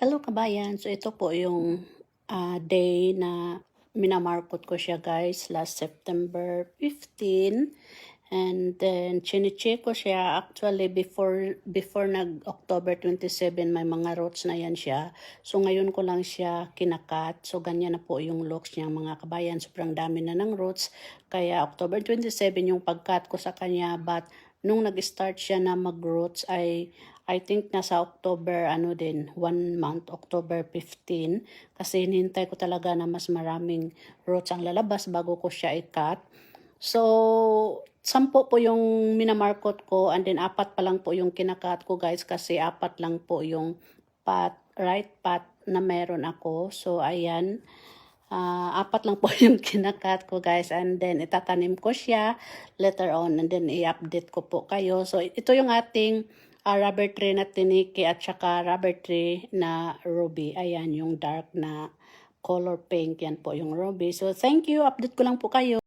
Hello kabayan, so ito po yung day na minamarkot ko siya guys last September 15. And then chinecheck ko siya actually before nag October 27 may mga rots na yan siya. So ngayon ko lang siya kinakat. So ganyan na po yung looks niya mga kabayan. Sobrang dami na ng rots. Kaya October 27 yung pagkat ko sa kanya, but nung nag-start siya na mag-roots ay I think nasa October 1 month, October 15, kasi hinintay ko talaga na mas maraming roots ang lalabas bago ko siya i-cut. So 10 po yung minamarkot ko, and then 4 pa lang po yung kinakat ko guys, kasi 4 lang po yung right path na meron ako. So ayan, 4 lang po yung kinakat ko guys, and then itatanim ko siya later on, and then i-update ko po kayo. So ito yung ating rubber tree na tiniki at saka rubber tree na ruby. Ayan yung dark na color pink, yan po yung ruby. So thank you, update ko lang po kayo.